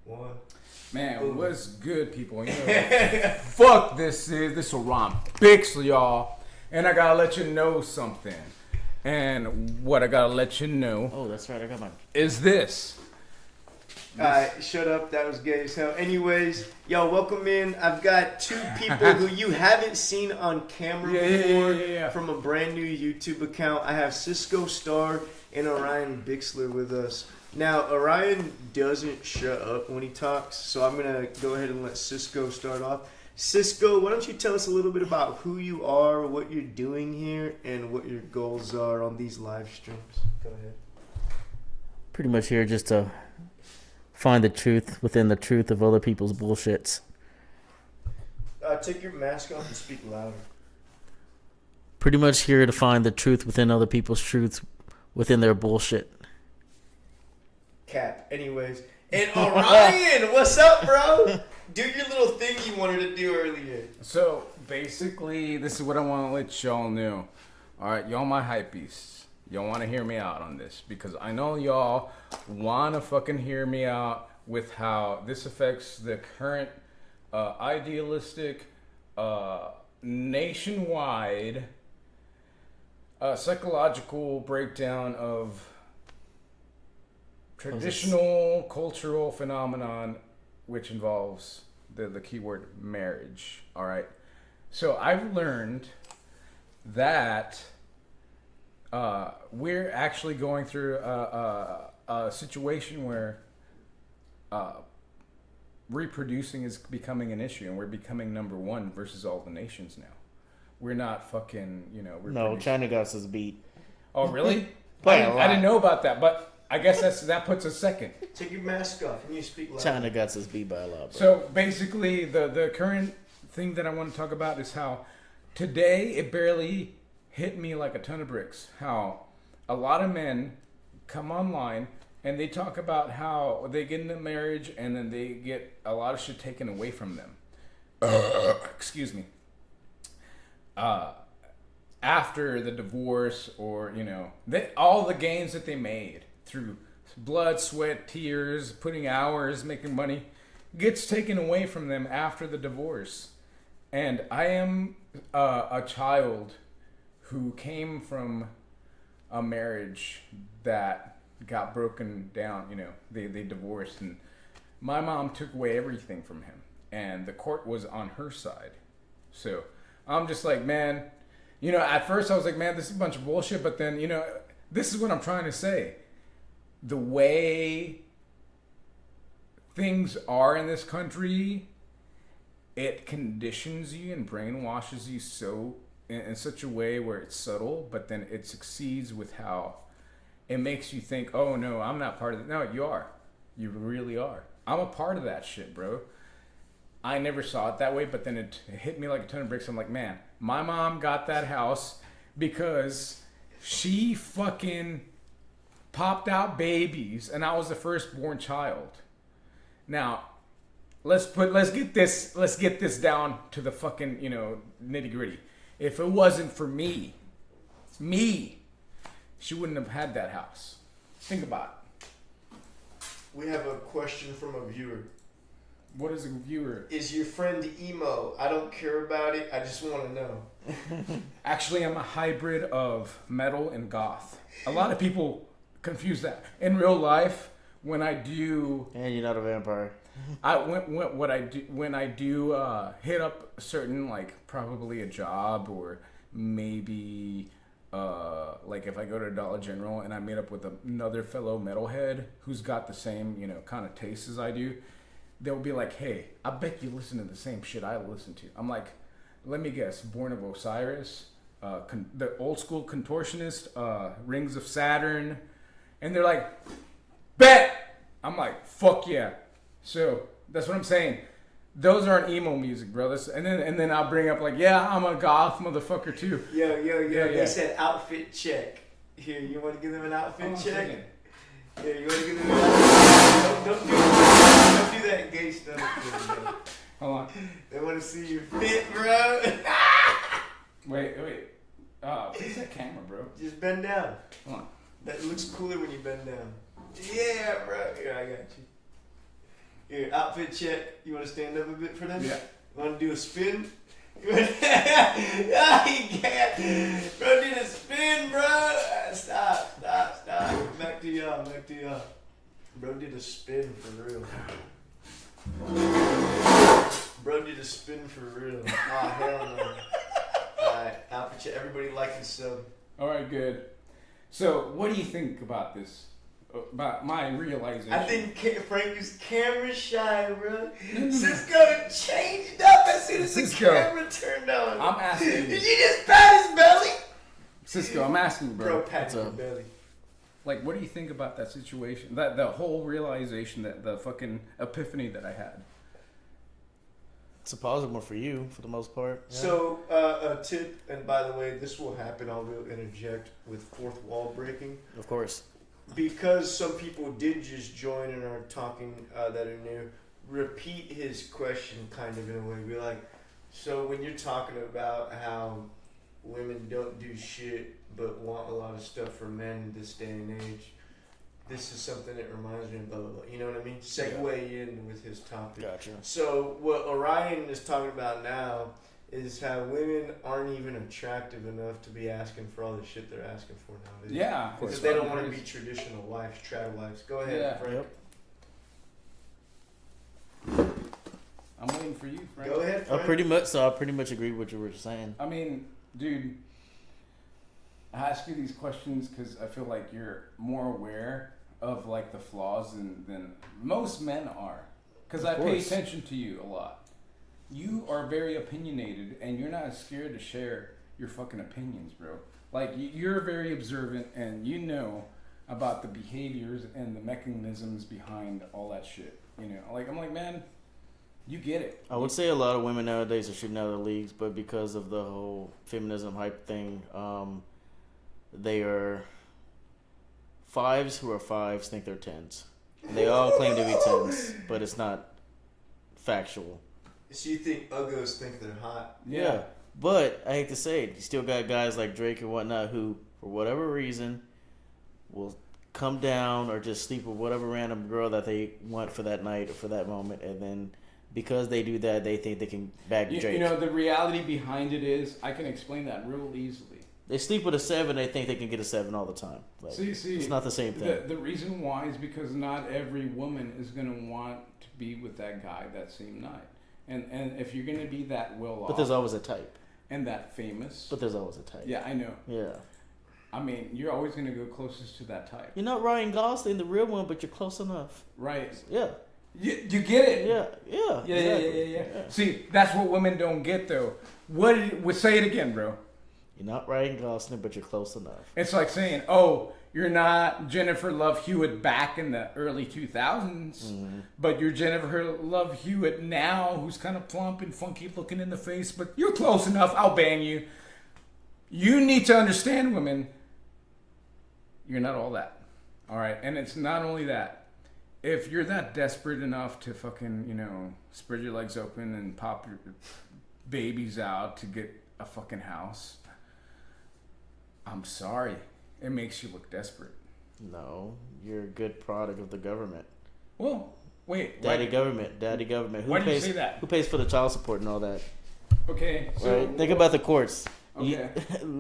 One. Man, Ooh. what's good, people? You know, fuck this is Orion Bixler, y'all. And I gotta let you know something. And what I gotta let you know. Oh, that's right. I got my. Is this. Alright, shut up. That was gay as hell. Anyways, yo, welcome in. I've got two people who you haven't seen on camera before from a brand new YouTube account. I have Cisco Star and Orion Bixler with us. Now, Orion doesn't shut up when he talks, so I'm going to go ahead and let Cisco start off. Cisco, why don't you tell us a little bit about who you are, what you're doing here, and what your goals are on these live streams? Go ahead. Pretty much here just to find the truth within the truth of other people's bullshits. Take your mask off and speak louder. Pretty much here to find the truth within other people's truths within their bullshit. Cap. Anyways. And Orion, what's up, bro? Do your little thing you wanted to do earlier. So, basically, this is what I want to let y'all know. Alright, y'all my hypebeasts. Y'all want to hear me out on this. Because I know y'all want to fucking hear me out with how this affects the current idealistic, nationwide psychological breakdown of traditional cultural phenomenon, which involves the keyword marriage. All right. So I've learned that we're actually going through a situation where reproducing is becoming an issue, and we're becoming number one versus all the nations now. We're not fucking, No, China got us beat. Oh, really? I didn't know about that, but I guess that puts us second. Take your mask off and you speak loud. China got us beat by a lot. Bro. So basically, the current thing that I want to talk about is how today it barely hit me like a ton of bricks. How a lot of men come online and they talk about how they get into marriage and then they get a lot of shit taken away from them. Excuse me. After the divorce, or all the gains that they made through blood, sweat, tears, putting hours, making money, gets taken away from them after the divorce. And I am a child who came from a marriage that got broken down. They divorced, and my mom took away everything from him, and the court was on her side. So I'm just like, man, at first I was like, man, this is a bunch of bullshit, but then, this is what I'm trying to say. The way things are in this country, it conditions you and brainwashes you so in such a way where it's subtle, but then it succeeds with how it makes you think, oh no, I'm not part of it. No, you are. You really are. I'm a part of that shit, bro. I never saw it that way, but then it hit me like a ton of bricks. I'm like, man, my mom got that house because she fucking popped out babies, and I was the firstborn child. Now, let's get this down to the fucking nitty gritty. If it wasn't for me, she wouldn't have had that house. Think about it. We have a question from a viewer. What is a viewer? Is your friend emo? I don't care about it. I just want to know. Actually, I'm a hybrid of metal and goth. A lot of people confuse that. In real life, when I do... And you're not a vampire. When I do hit up a certain, probably a job, or maybe like if I go to Dollar General and I meet up with another fellow metalhead who's got the same kind of taste as I do, they'll be like, hey, I bet you listen to the same shit I listen to. I'm like, let me guess, Born of Osiris, the old school Contortionist, Rings of Saturn, and they're like, bet! I'm like, fuck yeah. So that's what I'm saying. Those aren't emo music, brothers. And then I'll bring up I'm a goth motherfucker too. Yo. They said outfit check. Here, you want to give them an outfit check? Yeah, you want to give them an outfit check? Don't do that gay stuff. Hold on. They want to see your fit, bro. Wait. Fix that camera, bro. Just bend down. Hold on. That looks cooler when you bend down. Yeah, bro. Here, I got you. Here, outfit check. You want to stand up a bit for them? Yeah. Want to do a spin? Ah, he can't. Bro, did a spin, bro. Stop. Back to y'all. Bro did a spin for real. Bro did a spin for real. Ah, hell no. Alright, outfit check. Everybody like and sub. Alright, good. So, what do you think about this? About my realization? I think Frank is camera shy, bro. Cisco changed up as soon as the camera turned on. I'm asking you. Did you just pat his belly? Cisco, I'm asking you, bro. Bro, pat your belly. Like, what do you think about that situation? The whole realization, that the fucking epiphany that I had. It's a positive one for you, for the most part. Yeah. So, a tip, and by the way, this will happen. I will interject with fourth wall breaking. Of course. Because some people did just join and are talking that are new, repeat his question kind of in a way. Be like, so when you're talking about how women don't do shit but want a lot of stuff from men in this day and age, this is something that reminds me of blah, blah, blah. You know what I mean? Segue in with his topic. Gotcha. So what Orion is talking about now is how women aren't even attractive enough to be asking for all the shit they're asking for nowadays. Yeah. Because they don't want to be traditional wives, trad wives. Go ahead, Frank. Yep. I'm waiting for you, Frank. Go ahead, Frank. I pretty much agree with what you were saying. I mean, dude, I ask you these questions because I feel like you're more aware of like the flaws than most men are. Because I pay attention to you a lot. You are very opinionated, and you're not scared to share your fucking opinions, bro. Like, you're very observant, and you know about the behaviors and the mechanisms behind all that shit. You know, like, I'm like, man, you get it. I would say a lot of women nowadays are shooting out of the leagues, but because of the whole feminism hype thing, they are fives who are fives think they're tens. They all claim to be tens, but it's not factual. So you think uggos think they're hot? Yeah. But I hate to say it, you still got guys like Drake and whatnot who, for whatever reason, will come down or just sleep with whatever random girl that they want for that night or for that moment, and then because they do that, they think they can bag Drake. You know, the reality behind it is, I can explain that real easily. They sleep with a 7, they think they can get a 7 all the time. Like, See, it's not the same thing. The reason why is because not every woman is going to want to be with that guy that same night. And if you're going to be that well off. But there's always a type. And that famous. But there's always a type. Yeah, I know. Yeah. I mean, you're always going to go closest to that type. You're not Ryan Gosling, the real one, but you're close enough. Right. Yeah. You get it. Yeah. Yeah. Yeah, Exactly. yeah. See, that's what women don't get, though. Say it again, bro. You're not Ryan Gosling, but you're close enough. It's like saying, oh, you're not Jennifer Love Hewitt back in the early 2000s, but you're Jennifer Love Hewitt now, who's kind of plump and funky looking in the face, but you're close enough, I'll bang you. You need to understand, women, you're not all that. All right? And it's not only that. If you're that desperate enough to fucking, spread your legs open and pop your babies out to get a fucking house, I'm sorry. It makes you look desperate. No, you're a good product of the government. Well, wait. Daddy government. Who Why do you pays, say that? Who pays for the child support and all that? Okay, so... Right? Think about the courts. Okay.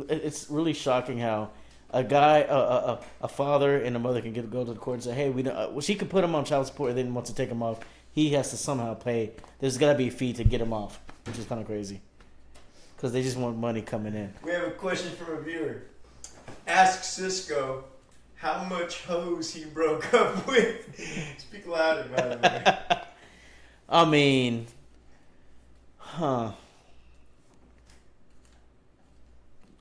It's really shocking how a guy, a father and a mother can go to the court and say, hey, we don't, she could put him on child support and then wants to take him off. He has to somehow pay. There's got to be a fee to get him off, which is kind of crazy. Because they just want money coming in. We have a question from a viewer. Ask Cisco how much hose he broke up with. Speak louder, by the way. I mean, I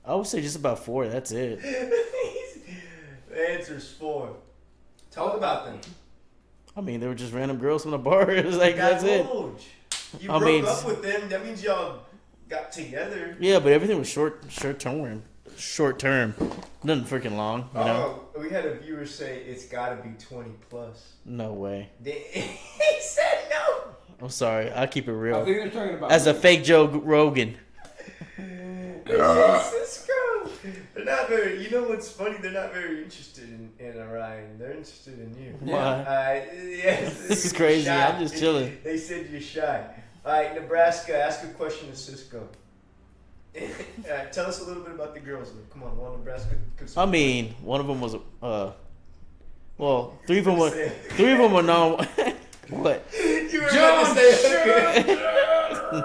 would say just about 4. That's it. The answer's 4. Talk about them. I mean, they were just random girls from the bar. It was like, that's it. You broke up with them. That means y'all got together. Yeah, but everything was short term. Nothing freaking long, you know? Oh, we had a viewer say it's got to be 20 plus. No way. He said no. I'm sorry. I'll keep it real. I think they're talking about... As a fake Joe Rogan. Cisco. They're not very. You know what's funny? They're not very interested in Orion. They're interested in you. Why? Yes. This is crazy. Shy. I'm just chilling. They said you're shy. All right, Nebraska. Ask a question to Cisco. Tell us a little bit about the girls. Come on, one Nebraska. I mean, one of them was well, three of them were no. What? You were about to say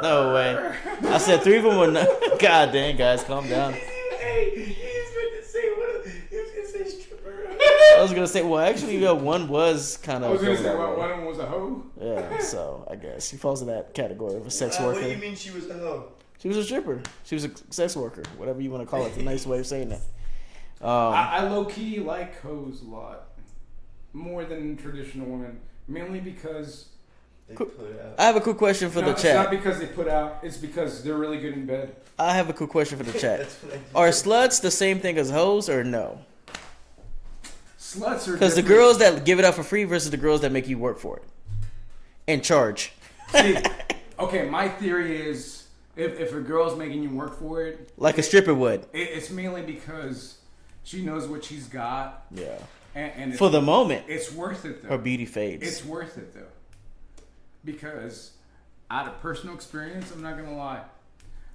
No way. I said three of them were no. God dang, guys, calm down. Hey, he's going to say what? He was going to say stripper. I was gonna say, well, actually, one was kind of. I was gonna say one of them was a hoe. Yeah, so I guess she falls in that category of a sex What worker. do you mean she was the hoe? She was a stripper. She was a sex worker, whatever you want to call it. It's a nice way of saying that. I low key like hoes a lot more than traditional women, mainly because They put out. I have a quick question for the It's chat. not because they put out. It's because they're really good in bed. I have a quick question for the chat. That's what I do. Are sluts the same thing as hoes or no? Sluts are Because the different. girls that give it up for free versus the girls that make you work for it and charge. See, okay, my theory is if a girl's making you work for it, Like a stripper would. it's mainly because she knows what she's got, Yeah. and it's, For the moment, it's worth it though. her beauty fades. It's worth it though, because out of personal experience, I'm not gonna lie,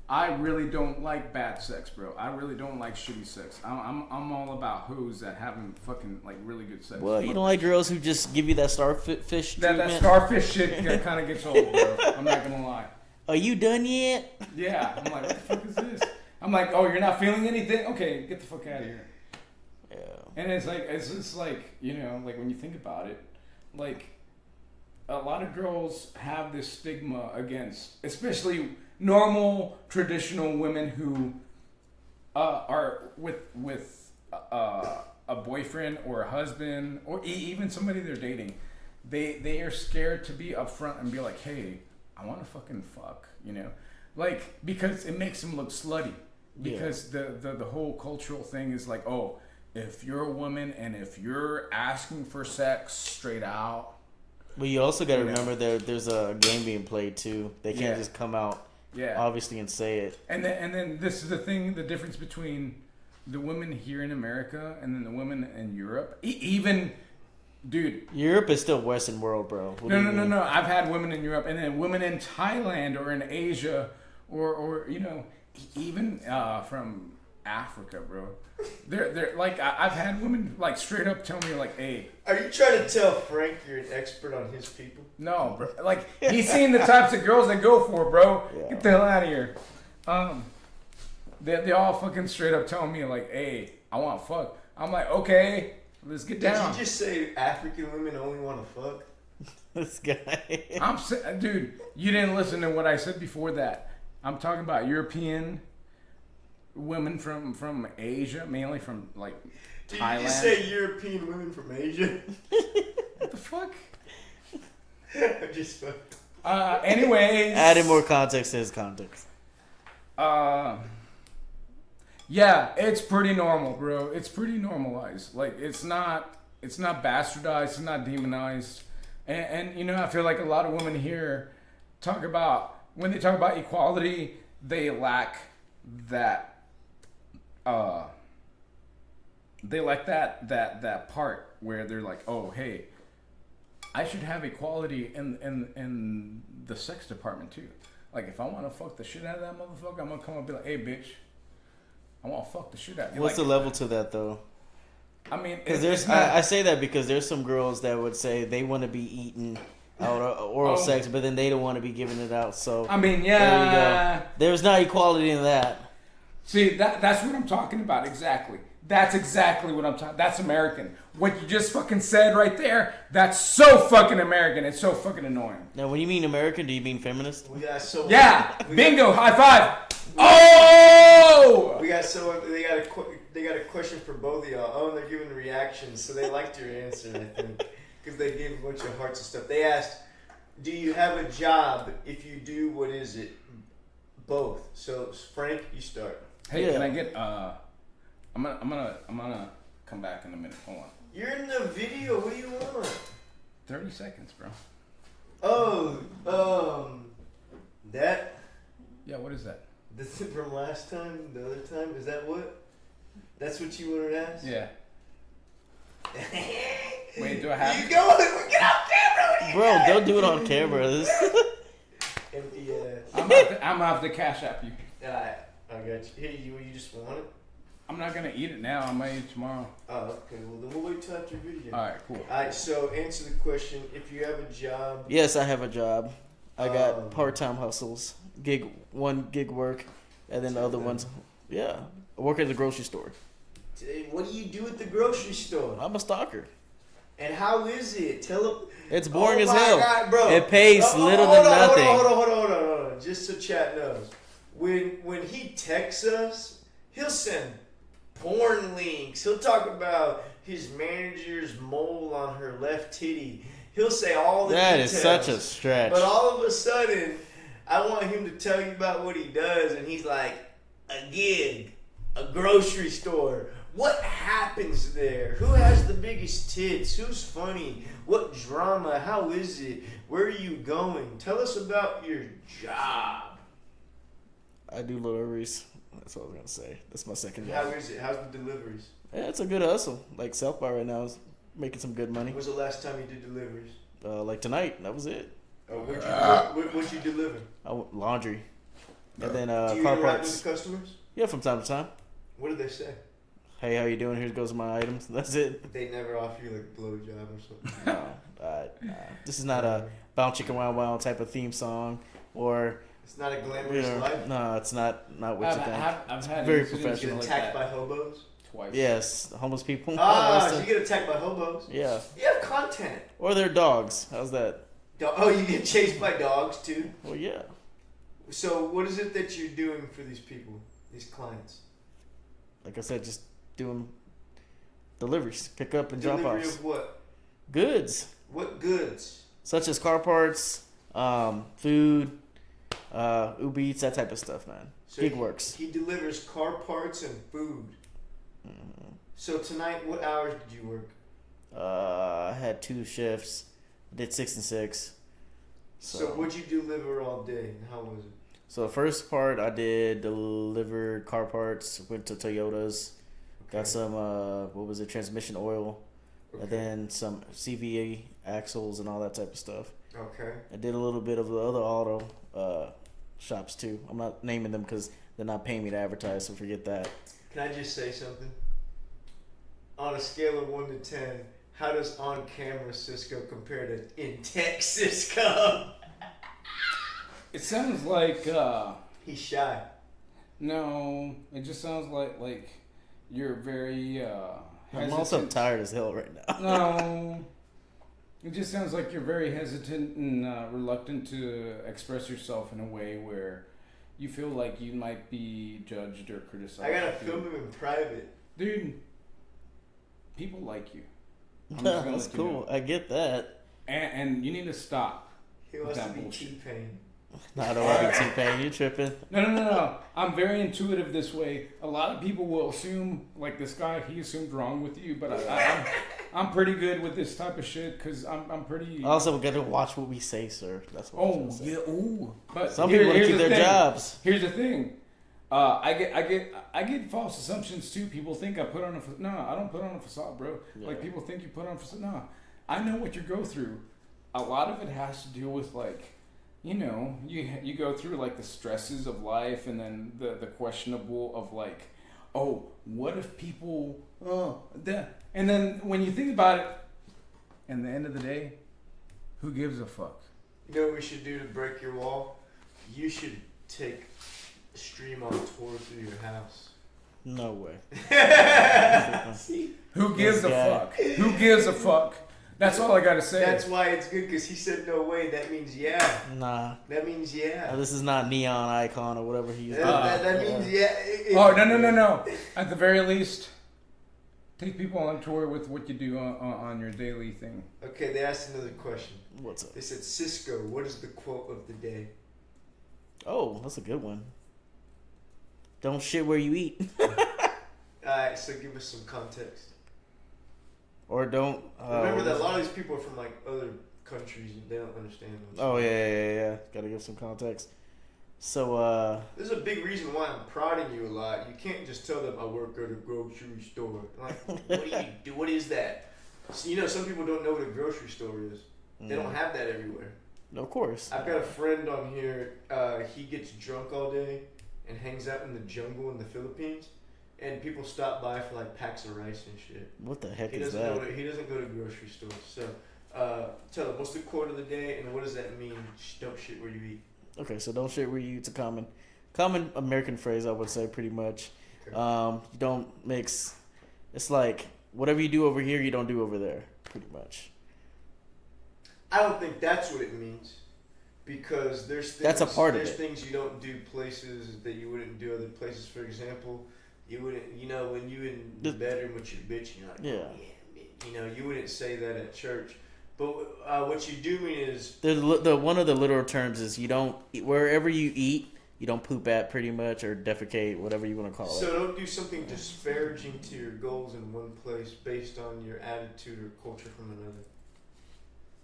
I really don't like bad sex, bro. I really don't like shitty sex. I'm all about hoes that having fucking like really good sex. Well, you don't like girls who just give you that starfish treatment? that starfish shit kind of gets old, bro. I'm not gonna lie. Are you done yet? Yeah, I'm like, what the fuck is this? I'm like, oh, you're not feeling anything? Okay, get the fuck out of here. Yeah. And it's just like, you know, like when you think about it, like a lot of girls have this stigma against, especially normal traditional women who are with a boyfriend or a husband or even somebody they're dating. They are scared to be upfront and be like, hey, I want to fucking fuck, you know, like because it makes them look slutty. Because the whole cultural thing is like, oh, if you're a woman and if you're asking for sex straight out. But you also got to remember there's a game being played too. They can't just come out, obviously, and say it. And then this is the thing, the difference between the women here in America and then the women in Europe. Even, dude. Europe is still Western world, bro. No. I've had women in Europe and then women in Thailand or in Asia or you know, even from Africa, bro. They're like I've had women like straight up tell me like, hey. Are you trying to tell Frank you're an expert on his people? No, bro. Like he's seen the types of girls they go for, bro. Yeah. Get the hell out of here. They all fucking straight up telling me like, hey, I want to fuck. I'm like, okay, let's get down. Did you just say African women only want to fuck? This guy. Dude, you didn't listen to what I said before that. I'm talking about European women from Asia, mainly from like Thailand. Did you just say European women from Asia? What the fuck? I'm just fucking. Anyways. Adding more context to his context. Yeah, it's pretty normal, bro. It's pretty normalized. Like it's not bastardized, it's not demonized. And you know, I feel like a lot of women here when they talk about equality, they lack that that part where they're like, oh, hey, I should have equality in the sex department too. Like if I want to fuck the shit out of that motherfucker, I'm gonna come up and be like, hey, bitch, I want to fuck the shit out of you. What's like, the level to that though? I mean, Because I say that because there's some girls that would say they want to be eating out oral sex, but then they don't want to be giving it out. So I mean, there you go. There's not equality in that. See, that's what I'm talking about. Exactly. That's exactly what I'm talking. That's American. What you just fucking said right there. That's so fucking American. It's so fucking annoying. Now, when you mean American, do you mean feminist? Bingo. High five. Oh. They got a question for both of y'all. Oh, and they're giving reactions, so they liked your answer, I think, because they gave a bunch of hearts and stuff. They asked, "Do you have a job? If you do, what is it?" Both. So Frank, you start. Hey, can I get I'm gonna come back in a minute. Hold on. You're in the video. What do you want? 30 seconds, bro. Oh, that. Yeah, what is that? This is from last time. The other time. Is that what? That's what you wanted to ask? Yeah. Wait, do I have? You go. Get off camera. Bro, don't do it on camera. Empty ass. I'm gonna have to cash app you. I got you. Here, you just want it? I'm not gonna eat it now. I might eat it tomorrow. Oh, okay. Well, then we'll wait till after your video. All right, cool. All right. So answer the question: if you have a job. Yes, I have a job. I got part-time hustles, gig work, and then the other ones. Yeah, I work at the grocery store. What do you do at the grocery store? I'm a stalker. And how is it? Tell them. It's boring as my hell. God, bro. It pays little to nothing. Hold on. Just so chat knows. When he texts us, he'll send porn links. He'll talk about his manager's mole on her left titty. He'll say all the details. That is such a stretch. But all of a sudden, I want him to tell you about what he does, and he's like, a gig, a grocery store. What happens there? Who has the biggest tits? Who's funny? What drama? How is it? Where are you going? Tell us about your job. I do deliveries. That's what I was gonna say. That's my second job. How is it? How's the deliveries? Yeah, it's a good hustle. Like South by right now is making some good money. When was the last time you did deliveries? Like tonight, that was it. Oh, what'd you deliver? Laundry. And then Do you car interact parts. with the customers? Yeah, from time to time. What did they say? Hey, how you doing? Here goes my items. That's it. They never offer you like a blowjob or something. No, this is not a Bounce Chicken Wow Wow type of theme song, or It's not a glamorous life. no, it's not what you think. I've had very incidents professional. You like get attacked that by hobos. twice. Yes, homeless people. So you get attacked by hobos. Yeah, You have content. or their dogs. How's that? Oh, you get chased by dogs too. Well, yeah. So what is it that you're doing for these people, these clients? Like I said, just doing deliveries, pick up and drop Delivery offs. of what? Goods, What goods? such as car parts, food, Uber Eats, that type of stuff, man. So Gig works. He delivers car parts and food. Mm-hmm. So tonight, what hours did you work? I had 2 shifts. Did 6 and 6. So what'd you deliver all day, and how was it? So the first part I did deliver car parts. Went to Toyotas. Okay. Got some transmission oil, Okay. and then some CVA axles and all that type of stuff. Okay. I did a little bit of the other auto shops too. I'm not naming them because they're not paying me to advertise, so forget that. Can I just say something? On a scale of 1 to 10, how does on-camera Cisco compare to in-tech Cisco? It sounds like He's shy. no. It just sounds like you're very I'm also tired as hell right now. No. It just sounds like you're very hesitant and reluctant to express yourself in a way where you feel like you might be judged or criticized. I gotta film him in private. Dude, people like you. I'm just gonna That's let you cool. know. I get that. And you need to stop. He wants That to be bullshit. T-Pain. No, I don't want to be T-Pain. You tripping? No. I'm very intuitive this way. A lot of people will assume, like this guy, he assumed wrong with you, but I'm pretty good with this type of shit because I'm pretty. Also, we got to watch what we say, sir. That's what I'm Oh trying to say. yeah, ooh. But Some people want to here's keep the their thing. jobs. Here's the thing. I get false assumptions too. People think I put on a no. I don't put on a facade, bro. Yeah. Like people think you put on a facade. No, I know what you go through. A lot of it has to do with like, you know, you go through like the stresses of life, and then the questionable of like, oh, what if people that, and then when you think about it, at the end of the day, who gives a fuck? You know what we should do to break your wall? You should take a stream on tour through your house. No way. See? Who gives a This guy. fuck? Who gives a fuck? That's all I gotta say. That's why it's good, because he said no way. That means yeah. Nah. That means yeah. This is not Neon Icon or whatever he's doing. That means yeah. Oh no! At the very least, take people on tour with what you do on your daily thing. Okay, they asked another question. What's up? They said, Cisco, what is the quote of the day? Oh, that's a good one. Don't shit where you eat. Alright, so give us some context. Or don't. Remember that a lot of these people are from like other countries and they don't understand what's Oh, yeah. Gotta give some context. So, There's a big reason why I'm prodding you a lot. You can't just tell them I work at a grocery store. Like, what do you do? What is that? So, some people don't know what a grocery store is. They don't have that everywhere. of course. I've got a friend on here. He gets drunk all day and hangs out in the jungle in the Philippines. And people stop by for like packs of rice and shit. What the heck He is doesn't that? he doesn't go to grocery stores. So tell him, what's the quote of the day and what does that mean? Don't shit where you eat. Okay, so don't shit where you eat. It's a common American phrase, I would say, pretty much. Okay. You don't mix. It's like whatever you do over here, you don't do over there, pretty much. I don't think that's what it means, because there's things, That's a part of there's it. things you don't do places that you wouldn't do other places. For example, you wouldn't, when you in the bedroom with your bitch, you're like, Yeah. oh, yeah, you wouldn't say that at church. But what you do mean is The one of the literal terms is you don't wherever you eat, you don't poop at, pretty much, or defecate, whatever you want to call it. so don't do something disparaging to your goals in one place based on your attitude or culture from another.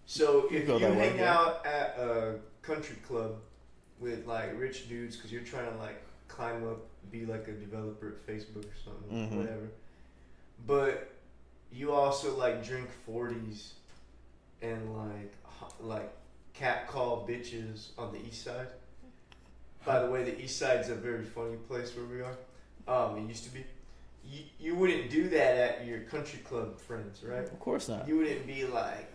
So if you hang out at a country club with like rich dudes because you're trying to like climb up, be like a developer at Facebook or something, whatever, but you also like drink 40s and like catcall bitches on the east side. By the way, the east side's a very funny place where we are. It used to be. You wouldn't do that at your country club friends, right? Of course not. You wouldn't be like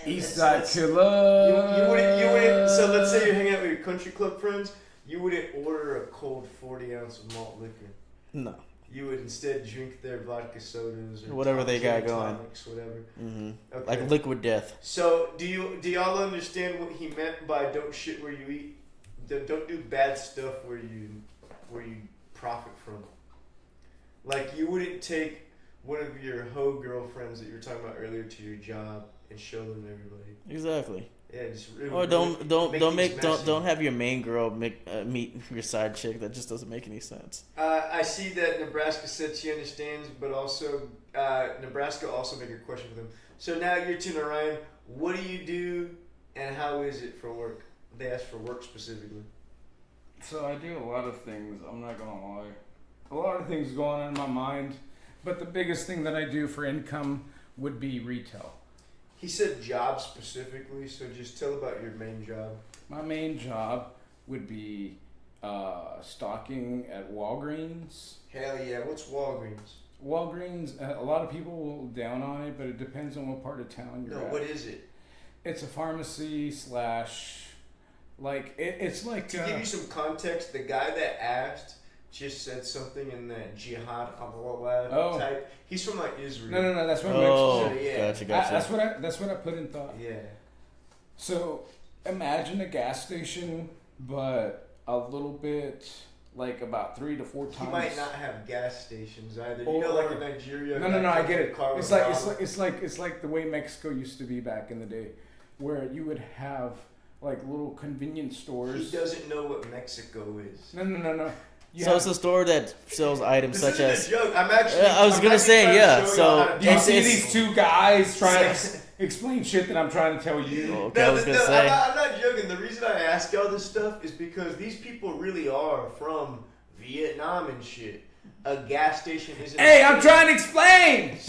East Side Killer. You wouldn't. So let's say you're hanging out with your country club friends. You wouldn't order a cold 40 ounce of malt liquor. No. You would instead drink their vodka sodas or Whatever they got going. tonics, whatever. Okay. Like liquid death. So do y'all understand what he meant by don't shit where you eat? Don't do bad stuff where you profit from. Like you wouldn't take one of your hoe girlfriends that you were talking about earlier to your job and show them to everybody. Exactly. Yeah, just Or don't have your main girl meet your side chick. That just doesn't make any sense. I see that Nebraska said she understands, but also Nebraska also made a question for them. So now your turn, Orion. What do you do, and how is it for work? They asked for work specifically. So I do a lot of things. I'm not gonna lie. A lot of things going on in my mind, but the biggest thing that I do for income would be retail. He said job specifically, so just tell about your main job. My main job would be stocking at Walgreens. Hell yeah, what's Walgreens? Walgreens, a lot of people will down on it, but it depends on what part of town you're at. What is it? It's a pharmacy slash, like, it's like... To give you some context, the guy that asked just said something in that jihad type. He's from like Israel. No, that's what Gotcha. That's what I put in thought. Yeah. So imagine a gas station, but a little bit like about 3 to 4 times. He might not have gas stations either. Or, like in Nigeria. No, I get it. It's like the way Mexico used to be back in the day, where you would have like little convenience stores. He doesn't know what Mexico is. No. It's a store that sells items such as. This isn't a joke. I'm actually. I was gonna say, yeah. So do you see these two guys trying to explain shit that I'm trying to tell you? Okay, I was gonna say. I'm not joking. The reason I ask y'all this stuff is because these people really are from Vietnam and shit. A gas station isn't. Hey, I'm trying to explain.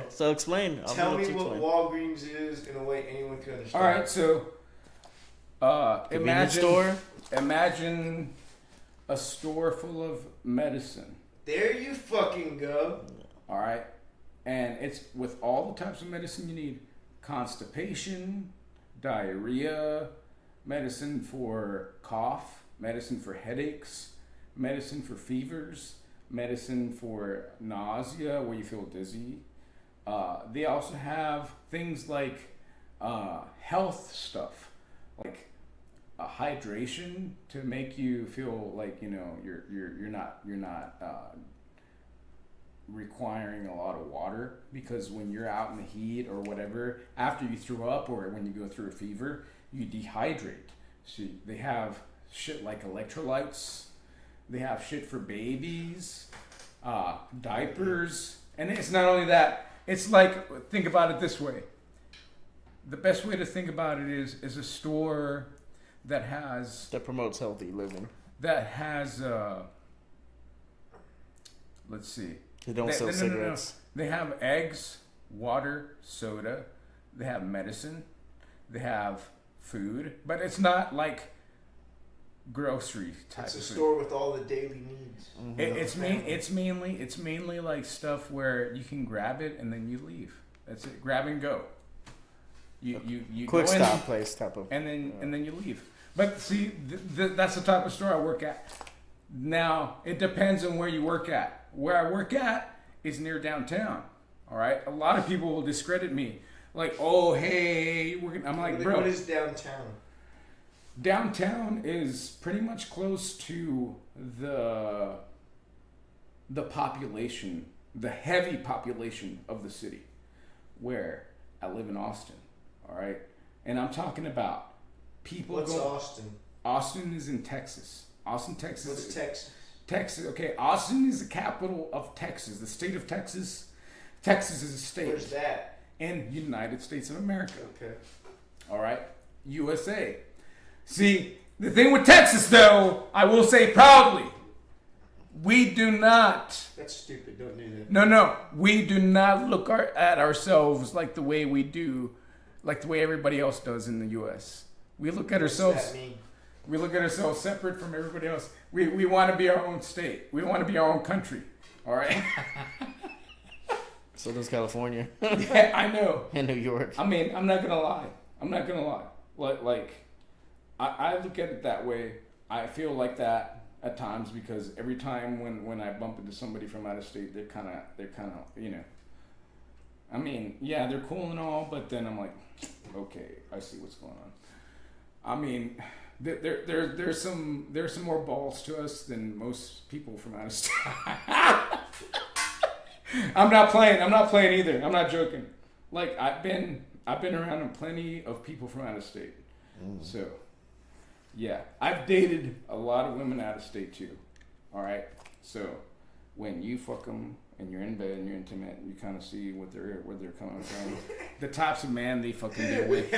So explain. Tell me what Walgreens is in a way anyone can understand. All right, so imagine a store full of medicine. There you fucking go. All right, and it's with all the types of medicine you need: constipation, diarrhea, medicine for cough, medicine for headaches, medicine for fevers, medicine for nausea where you feel dizzy. They also have things like health stuff, like hydration to make you feel like you're not requiring a lot of water, because when you're out in the heat or whatever, after you throw up or when you go through a fever, you dehydrate. So they have shit like electrolytes. They have shit for babies, diapers, and it's not only that. It's like, think about it this way. The best way to think about it is a store that has That promotes healthy living. Let's see. They don't sell cigarettes. They have eggs, water, soda. They have medicine. They have food, but it's not like grocery type. It's a of food. store with all the daily needs. Mm-hmm. It's mainly like stuff where you can grab it and then you leave. That's it. Grab and go. You Quick go in stop place type of. and then you leave. But see, that's the type of store I work at. Now it depends on where you work at. Where I work at is near downtown. All right. A lot of people will discredit me. Like, oh, hey, I'm like, bro. What is downtown? Downtown is pretty much close to the population, the heavy population of the city, where I live in Austin, all right? And I'm talking about people. What's Austin? Austin is in Texas. Austin, Texas. What's Texas? Texas, okay. Austin is the capital of Texas, the state of Texas. Texas is a state. Where's that? In United States of America. Okay. All right, USA. See, the thing with Texas, though, I will say proudly, we do not. That's stupid. Don't do that. No, we do not look at ourselves like the way we do, like the way everybody else does in the U.S. We look at ourselves. What's that mean? We look at ourselves separate from everybody else. We want to be our own state. We want to be our own country. All right. So does California. Yeah, I know. And New York. I mean, I'm not gonna lie. Like, I look at it that way. I feel like that at times because every time when I bump into somebody from out of state, they're kind of, you know. I mean, yeah, they're cool and all, but then I'm like, okay, I see what's going on. I mean, there's some more balls to us than most people from out of state. I'm not playing either. I'm not joking. Like I've been around plenty of people from out of state. So, yeah, I've dated a lot of women out of state too. All right. So, when you fuck them and you're in bed and you're intimate, you kind of see what they're coming from. The types of man they fucking deal with.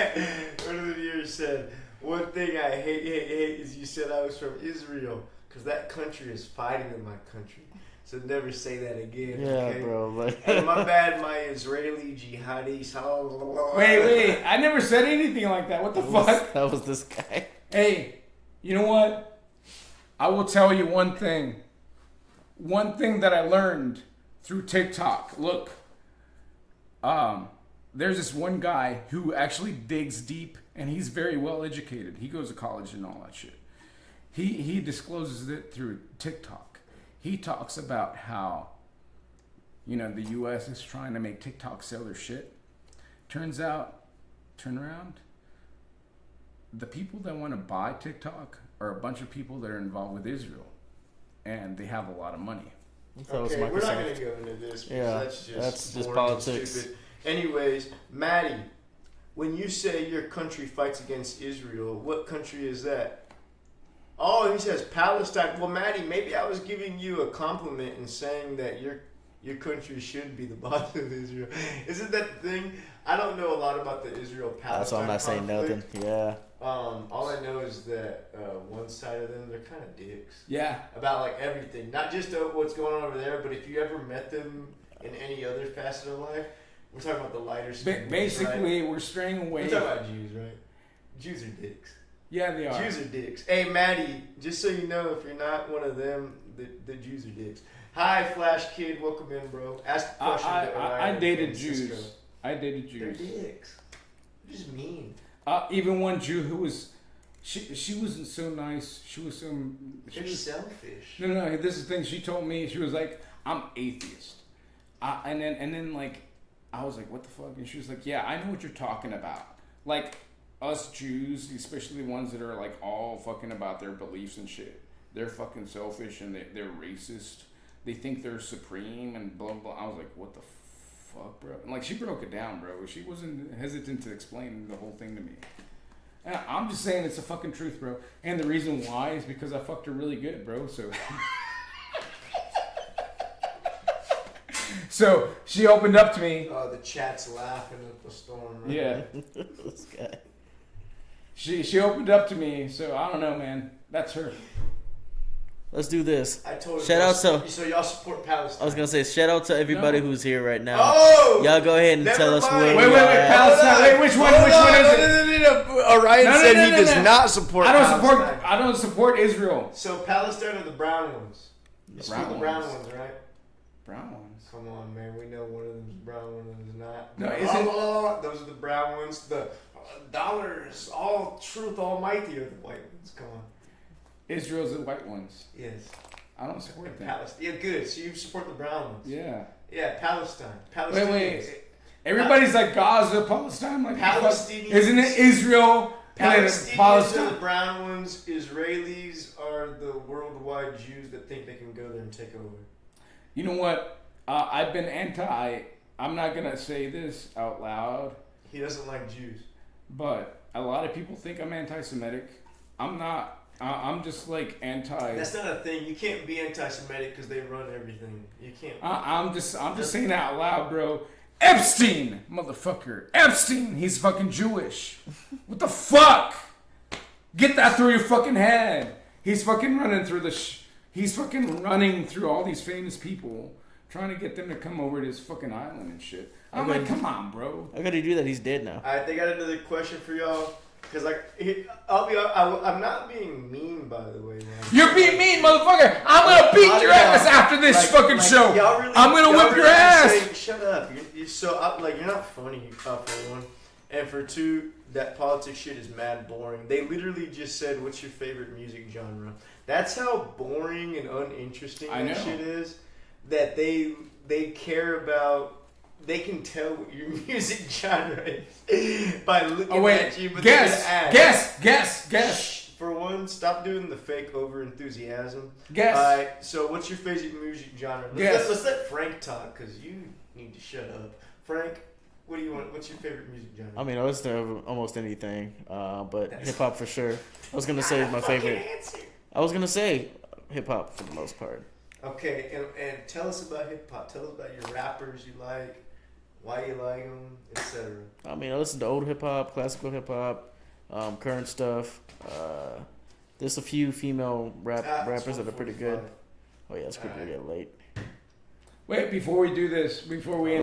One of the viewers said, one thing I hate is you said I was from Israel because that country is fighting in my country. So never say that again. Yeah, okay? bro. Like... Hey, my bad, my Israeli jihadis. Wait. I never said anything like that. What the fuck? That was this guy. Hey, you know what? I will tell you one thing. One thing that I learned through TikTok. Look, there's this one guy who actually digs deep, and he's very well educated. He goes to college and all that shit. He discloses it through TikTok. He talks about how, you know, the U.S. is trying to make TikTok sell their shit. Turn around, the people that want to buy TikTok are a bunch of people that are involved with Israel, and they have a lot of money. Okay, we're not going to go into this because that's just politics. Stupid. Anyways, Maddie, when you say your country fights against Israel, what country is that? Oh, he says Palestine. Well, Maddie, maybe I was giving you a compliment in saying that your country should be the boss of Israel. Isn't that the thing? I don't know a lot about the Israel-Palestine That's why I'm not saying nothing. Yeah. All I know is that one side of them, they're kind of dicks. Yeah. About like everything, not just what's going on over there, but if you ever met them in any other facet of life, we're talking about the lighter skin. Basically, right? We're straying away. We're talking about Jews, right? Jews are dicks. Yeah, they are. Jews are dicks. Hey, Maddie, just so you know, if you're not one of them, the Jews are dicks. Hi, Flash Kid. Welcome in, bro. Ask a question. I dated Jews. I dated Jews. They're dicks. They're just mean. Even one Jew who was, she wasn't so nice. She was selfish. No. This is the thing. She told me, she was like, I'm atheist. And then like, I was like, what the fuck? And she was like, yeah, I know what you're talking about. Like, us Jews, especially the ones that are like all fucking about their beliefs and shit, they're fucking selfish and they're racist. They think they're supreme and blah blah. I was like, what the fuck, bro? And like, she broke it down, bro. She wasn't hesitant to explain the whole thing to me. And I'm just saying it's the fucking truth, bro. And the reason why is because I fucked her really good, bro. So she opened up to me. Oh, the chat's laughing at the storm. Right? Yeah. This guy. She opened up to me, so I don't know, man. That's her. Let's do this. I told Shout out to. So y'all support Palestine. I was gonna say shout out to everybody who's here right now. Oh, y'all go ahead and tell us where. Wait, Palestine. Wait, which one? Which one is it? Orion said he does not support. I don't support Israel. So Palestine are the brown ones. You support the brown ones. ones, right? Brown ones. Come on, man. We know one of them's brown, one of them's not. No, is it? Those are the brown ones. The dollars, all truth, almighty are the white ones. Come on. Israel's the white ones. Yes. I don't support them. Palestine. Yeah, good. So you support the brown ones. Yeah. Yeah, Palestine. Palestinians. Wait. Everybody's like Gaza, Palestine. Like Palestinians. Isn't it Israel? Palestinians are the brown ones. Israelis are the worldwide Jews that think they can go there and take over. You know what? I've been I'm not going to say this out loud. He doesn't like Jews. But a lot of people think I'm anti-Semitic. I'm not. I'm just like anti. That's not a thing. You can't be anti-Semitic because they run everything. You can't. I'm just saying it out loud, bro. Epstein, motherfucker. Epstein, he's fucking Jewish. What the fuck? Get that through your fucking head. He's fucking running through he's fucking running through all these famous people, trying to get them to come over to his fucking island and shit. I'm like, come on, bro. I gotta do that. He's dead now. Alright, they got another question for y'all. Cause I'm not being mean, by the way, man. You're being mean, motherfucker. I'm gonna beat your ass after this fucking show. I'm gonna whip your ass. Shut up. You're so you're not funny, for one, and for two, that politics shit is mad boring. They literally just said, "What's your favorite music genre?" That's how boring and uninteresting that shit is. That they care about. They can tell what your music genre is by looking at you. But guess. For one, stop doing the fake over enthusiasm. Guess. Alright, so what's your favorite music genre? Let's let Frank talk, because you need to shut up. Frank, what do you want? What's your favorite music genre? I mean, I listen to almost anything, but hip hop for sure. I was gonna say my favorite. I was gonna say hip hop for the most part. Okay, and tell us about hip hop. Tell us about your rappers you like. Why you like them, etc. I mean, I listen to old hip hop, classical hip hop, current stuff. There's a few female rappers that are pretty good. Oh yeah, it's creepy to get late. Wait, before we do this, before we